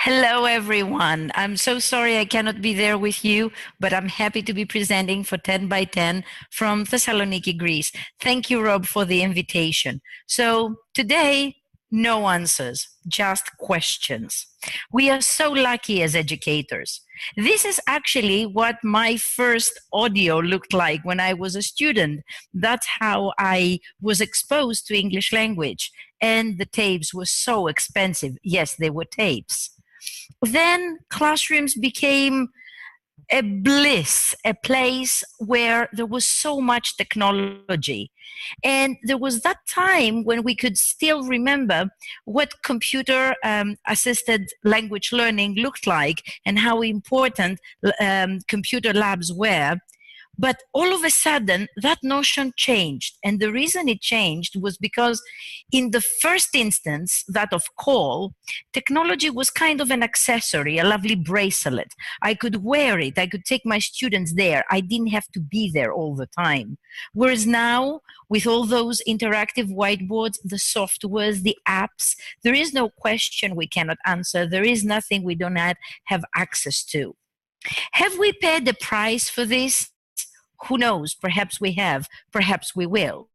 Hello, everyone. I'm so sorry I cannot be there with you, but I'm happy to be presenting for 10 by 10 from Thessaloniki, Greece. Thank you, Rob, for the invitation. So today, no answers, just questions. We are so lucky as educators. This is actually what my first audio looked like when I was a student. That's how I was exposed to English language. And the tapes were so expensive. Yes, they were tapes. Then classrooms became a bliss, a place where there was so much technology. And there was that time when we could still remember what computer assisted language learning looked like and how important computer labs were. But all of a sudden, that notion changed. And the reason it changed was because in the first instance, that of call, technology was kind of an accessory, a lovely bracelet. I could wear it. I could take my students there. I didn't have to be there all the time. Whereas now, with all those interactive whiteboards, the softwares, the apps, there is no question we cannot answer. There is nothing we do not have access to. Have we paid the price for this? Who knows? Perhaps we have, perhaps we will.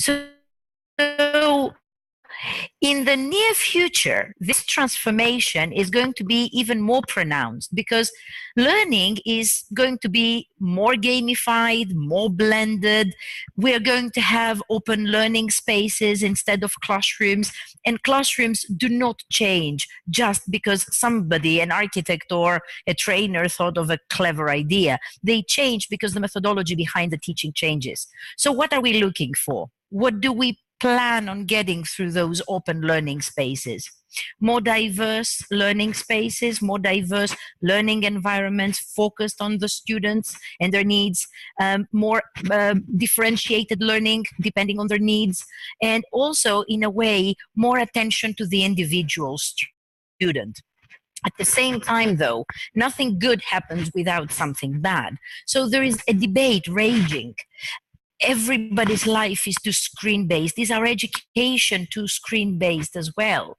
So in the near future, this transformation is going to be even more pronounced because learning is going to be more gamified, more blended. We're going to have open learning spaces instead of classrooms, and classrooms do not change just because somebody, an architect or a trainer, thought of a clever idea. They change because the methodology behind the teaching changes. So what are we looking for? What do we plan on getting through those open learning spaces? More diverse learning spaces, more diverse learning environments focused on the students and their needs, more differentiated learning depending on their needs, and also, in a way, more attention to the individual student. At the same time, though, nothing good happens without something bad. So there is a debate raging. Everybody's life is too screen-based. Is our education too screen-based as well?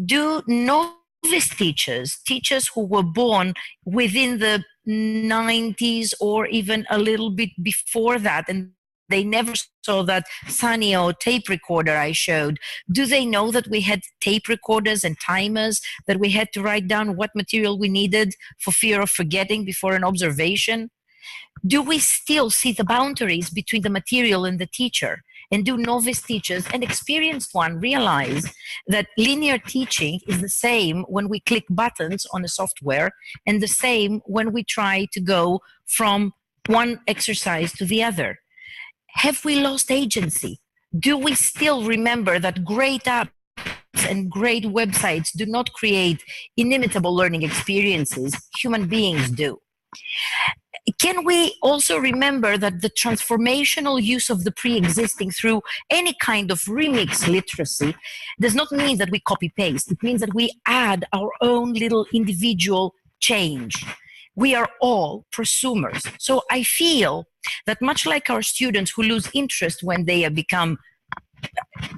Do novice teachers, teachers who were born within the 90s or even a little bit before that, and they never saw that Sanyo tape recorder I showed, do they know that we had tape recorders and timers, that we had to write down what material we needed for fear of forgetting before an observation? Do we still see the boundaries between the material and the teacher? And do novice teachers and experienced ones realize that linear teaching is the same when we click buttons on a software and the same when we try to go from one exercise to the other? Have we lost agency? Do we still remember that great apps and great websites do not create inimitable learning experiences? Human beings do. Can we also remember that the transformational use of the pre-existing through any kind of remix literacy does not mean that we copy-paste. It means that we add our own little individual change. We are all prosumers. So I feel that much like our students who lose interest when they become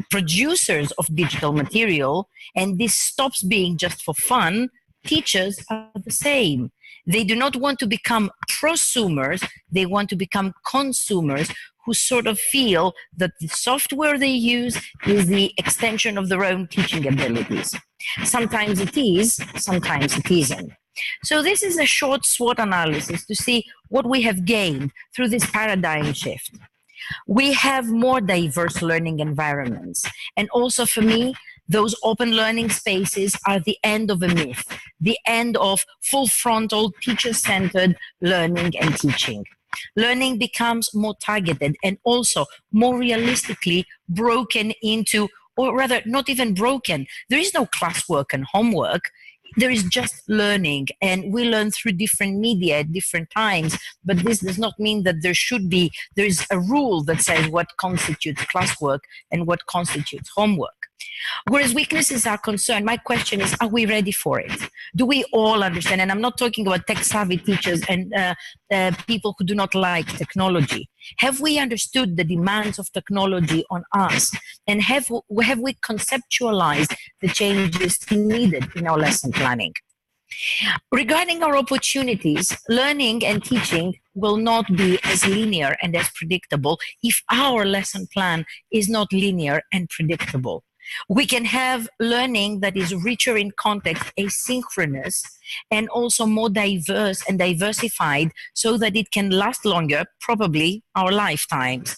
producers of digital material, and this stops being just for fun, teachers are the same. They do not want to become prosumers, they want to become consumers who sort of feel that the software they use is the extension of their own teaching abilities. Sometimes it is, sometimes it isn't. So this is a short SWOT analysis to see what we have gained through this paradigm shift. We have more diverse learning environments. And also for me, those open learning spaces are the end of a myth, the end of full frontal teacher-centered learning and teaching. Learning becomes more targeted and also more realistically broken into, or rather not even broken. There is no classwork and homework. There is just learning, and we learn through different media at different times, but this does not mean that there is a rule that says what constitutes classwork and what constitutes homework. Whereas weaknesses are concerned, my question is, are we ready for it? Do we all understand? And I'm not talking about tech-savvy teachers and people who do not like technology. Have we understood the demands of technology on us? And have we conceptualized the changes needed in our lesson planning? Regarding our opportunities, learning and teaching will not be as linear and as predictable if our lesson plan is not linear and predictable. We can have learning that is richer in context, asynchronous, and also more diverse and diversified so that it can last longer, probably our lifetimes.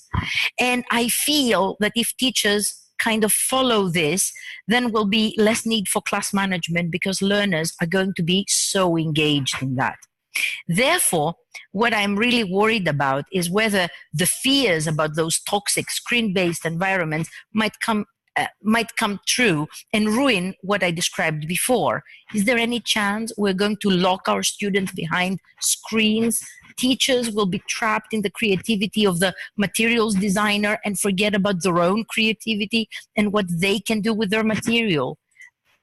And I feel that if teachers kind of follow this, then will be less need for class management because learners are going to be so engaged in that. Therefore, what I'm really worried about is whether the fears about those toxic screen-based environments might come true and ruin what I described before. Is there any chance we're going to lock our students behind screens? Teachers will be trapped in the creativity of the materials designer and forget about their own creativity and what they can do with their material,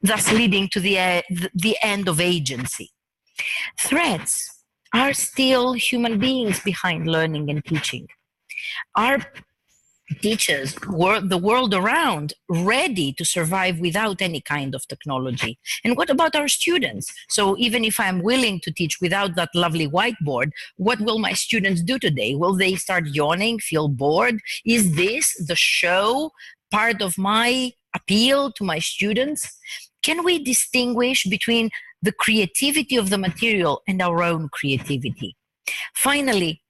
thus leading to the end of agency. Threats are still human beings behind learning and teaching. Are teachers, the world around, ready to survive without any kind of technology? And what about our students? So even if I'm willing to teach without that lovely whiteboard, what will my students do today? Will they start yawning, feel bored? Is this the show part of my appeal to my students? Can we distinguish between the creativity of the material and our own creativity? Finally,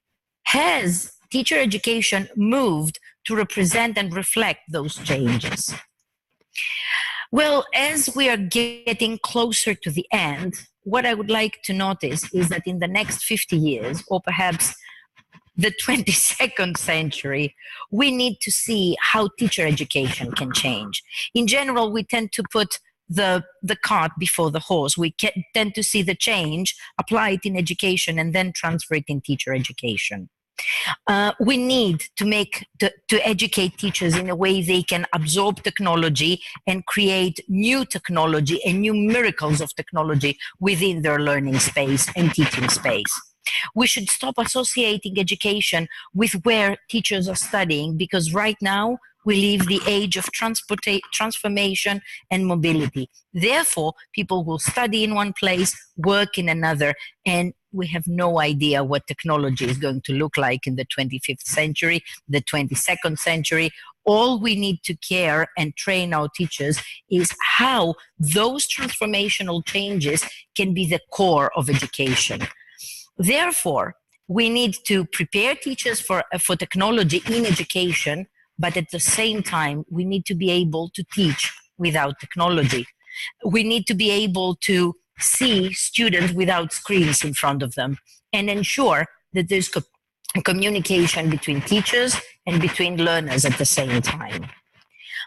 has teacher education moved to represent and reflect those changes? Well, as we are getting closer to the end, what I would like to notice is that in the next 50 years, or perhaps the 22nd century, we need to see how teacher education can change. In general, we tend to put the cart before the horse. We tend to see the change, apply it in education, and then transfer it in teacher education. We need to educate teachers in a way they can absorb technology and create new technology and new miracles of technology within their learning space and teaching space. We should stop associating education with where teachers are studying, because right now we live the age of transformation and mobility. Therefore, people will study in one place, work in another, and we have no idea what technology is going to look like in the 25th century, the 22nd century. All we need to care and train our teachers is how those transformational changes can be the core of education. Therefore, we need to prepare teachers for technology in education, but at the same time, we need to be able to teach without technology. We need to be able to see students without screens in front of them and ensure that there's communication between teachers and between learners at the same time.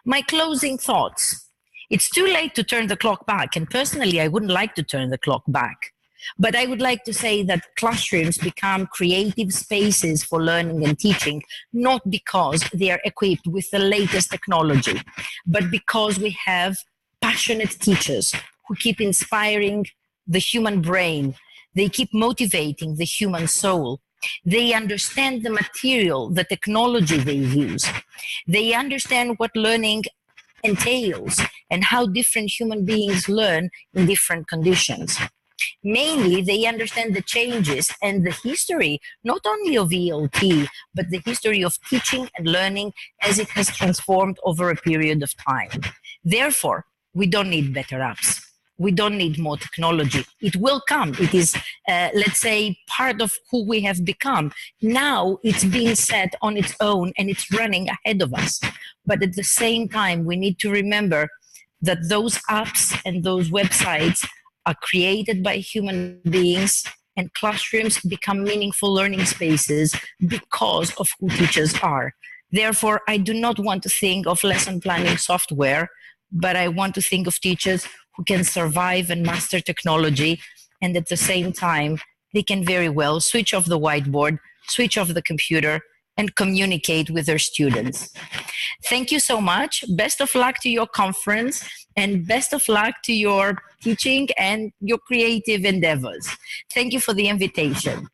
My closing thoughts. It's too late to turn the clock back, and personally, I wouldn't like to turn the clock back. But I would like to say that classrooms become creative spaces for learning and teaching, not because they are equipped with the latest technology, but because we have passionate teachers who keep inspiring the human brain. They keep motivating the human soul. They understand the material, the technology they use. They understand what learning entails and how different human beings learn in different conditions. Mainly, they understand the changes and the history, not only of ELT, but the history of teaching and learning as it has transformed over a period of time. Therefore, we don't need better apps. We don't need more technology. It will come. It is, let's say, part of who we have become. Now it's being set on its own and it's running ahead of us. But at the same time, we need to remember that those apps and those websites are created by human beings, and classrooms become meaningful learning spaces because of who teachers are. Therefore, I do not want to think of lesson planning software, but I want to think of teachers who can survive and master technology, and at the same time, they can very well switch off the whiteboard, switch off the computer, and communicate with their students. Thank you so much. Best of luck to your conference, and best of luck to your teaching and your creative endeavors. Thank you for the invitation.